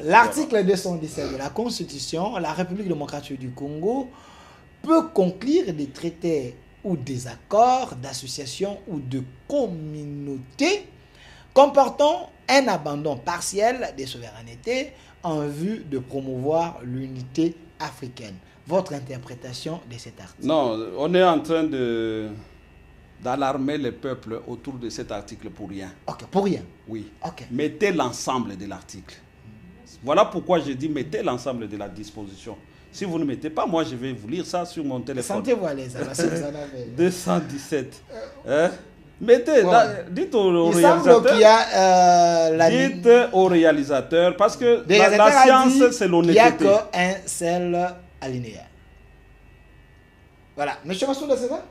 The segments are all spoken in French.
L'article 217 de la Constitution, la République démocratique du Congo peut conclure des traités ou des accords d'association ou de communauté comportant un abandon partiel des souverainetés en vue de promouvoir l'unité africaine. Votre interprétation de cet article? Non, on est en train d'alarmer les peuples autour de cet article pour rien. Ok, pour rien. Oui. Ok. Mettez l'ensemble de l'article. Voilà pourquoi je dis mettez l'ensemble de la disposition. Si vous ne mettez pas, moi je vais vous lire ça sur mon téléphone. Sentez-vous à l'aise, alors, si vous en avez. 217. Mettez, Ouais. Dites au Il semble réalisateur. qu'il y a Dites au réalisateur, parce que des la réalisateurs a science, dit c'est qu'il n'y a l'honnêteté. qu'un seul alinéa. Voilà. Monsieur Massoud, c'est ça?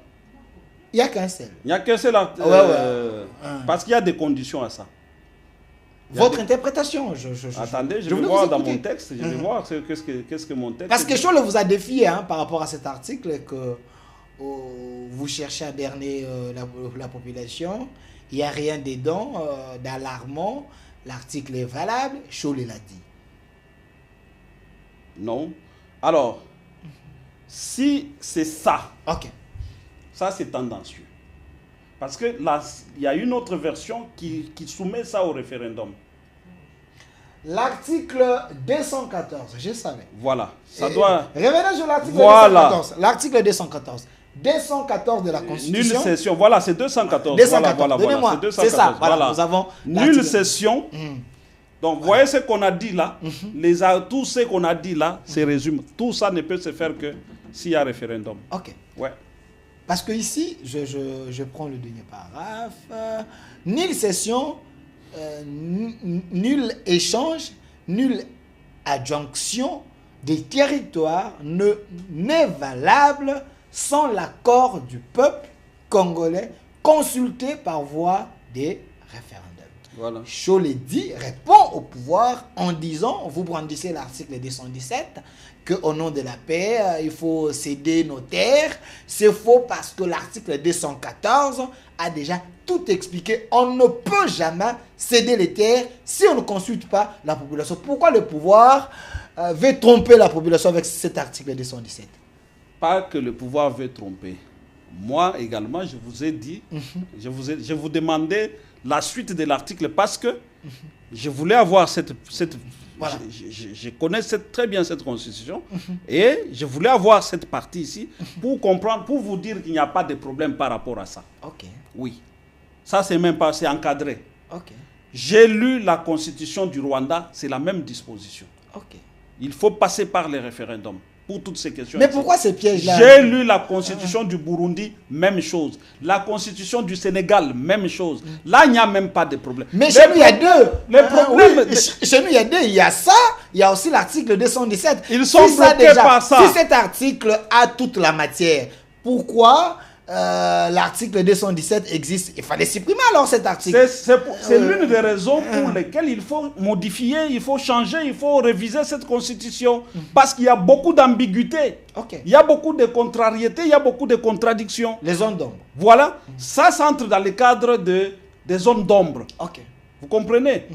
Il n'y a qu'un seul. Il n'y a qu'un seul parce qu'il y a des conditions à ça. Votre interprétation, Attendez, je vais voulais voir vous dans écouter. mon texte, je vais voir qu'est-ce que mon texte Parce que dit. Scholl vous a défié par rapport à cet article que vous cherchez à berner la population. Il n'y a rien dedans d'alarmant. L'article est valable. Scholl l'a dit. Non. Alors, si c'est ça, Ok. ça c'est tendancieux. Parce que là, il y a une autre version qui soumet ça au référendum. L'article 214, je savais. Voilà. Ça doit... Revenez sur l'article Voilà. 214. L'article 214. 214 de la Constitution. Nulle session. Voilà, c'est 214. 214. Voilà, Donnez-moi. c'est 214. C'est ça. Voilà, nous avons Nulle l'article. session. Donc, vous voyez ce qu'on a dit là. Tout ce qu'on a dit là, c'est résumé. Tout ça ne peut se faire que s'il y a référendum. Ok. Ouais. Parce que ici, je prends le dernier paragraphe. Nulle cession, nul échange, nulle adjonction des territoires n'est valable sans l'accord du peuple congolais consulté par voie des référendums. Voilà. Cholédi répond au pouvoir en disant, vous brandissez l'article 217, qu'au nom de la paix, il faut céder nos terres. C'est faux parce que l'article 214 a déjà tout expliqué. On ne peut jamais céder les terres si on ne consulte pas la population. Pourquoi le pouvoir veut tromper la population avec cet article 217? Pas que le pouvoir veut tromper. Moi également, je vous ai dit, je vous demandais la suite de l'article parce que je voulais avoir cette Voilà. je connais très bien cette constitution et je voulais avoir cette partie ici pour comprendre, pour vous dire qu'il n'y a pas de problème par rapport à ça. Ok, Oui. Ça, c'est même pas, c'est encadré. ok, J'ai lu la constitution du Rwanda, c'est la même disposition. ok. Il faut passer par les référendums pour toutes ces questions. Mais pourquoi ces pièges-là? J'ai lu la constitution du Burundi, même chose. La constitution du Sénégal, même chose. Là, il n'y a même pas de problème. Mais chez nous, il y a deux. Les problèmes... Chez nous, il y a deux. Il y a ça, il y a aussi l'article 217. Ils sont bloqués par ça. Si cet article a toute la matière, pourquoi l'article 217 existe? Il fallait supprimer alors cet article. C'est l'une des raisons pour lesquelles il faut modifier, il faut changer, il faut réviser cette constitution. Parce qu'il y a beaucoup d'ambiguïté. Ok. Il y a beaucoup de contrariétés, il y a beaucoup de contradictions. Les zones d'ombre. Voilà. Ça entre dans le cadre des zones d'ombre. Ok. Vous comprenez?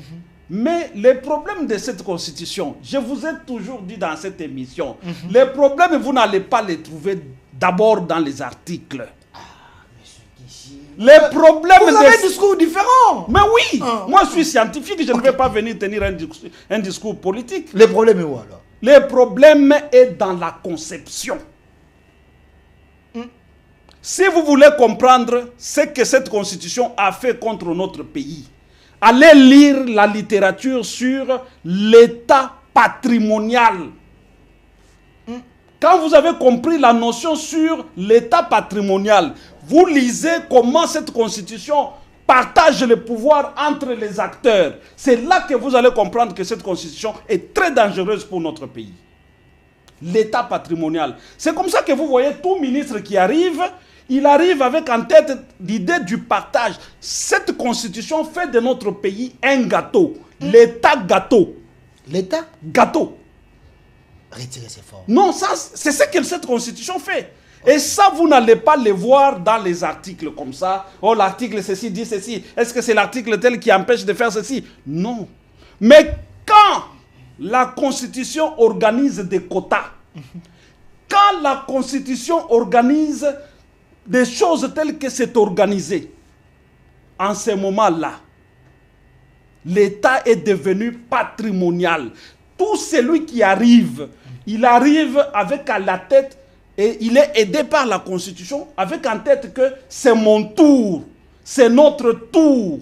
Mais les problèmes de cette constitution, je vous ai toujours dit dans cette émission, les problèmes, vous n'allez pas les trouver d'abord dans les articles. Les problèmes Vous avez un discours différent. Mais oui, moi je suis scientifique, je ne vais pas venir tenir un discours politique. Le problème est où alors? Le problème est dans la conception. Si vous voulez comprendre ce que cette constitution a fait contre notre pays, allez lire la littérature sur l'état patrimonial. Quand vous avez compris la notion sur l'état patrimonial, vous lisez comment cette constitution partage le pouvoir entre les acteurs. C'est là que vous allez comprendre que cette constitution est très dangereuse pour notre pays. L'état patrimonial. C'est comme ça que vous voyez tout ministre qui arrive, il arrive avec en tête l'idée du partage. Cette constitution fait de notre pays un gâteau. L'état gâteau. L'état Gâteau. retirez ces formes. Non, ça, c'est ce que cette constitution fait. Et ça, vous n'allez pas le voir dans les articles comme ça. Oh, l'article ceci dit ceci. Est-ce que c'est l'article tel qui empêche de faire ceci? Non. Mais quand la Constitution organise des quotas. Quand la Constitution organise des choses telles que c'est organisé, en ce moment-là, l'État est devenu patrimonial. Tout celui qui arrive, il arrive avec à la tête, et il est aidé par la Constitution, avec en tête que c'est mon tour, c'est notre tour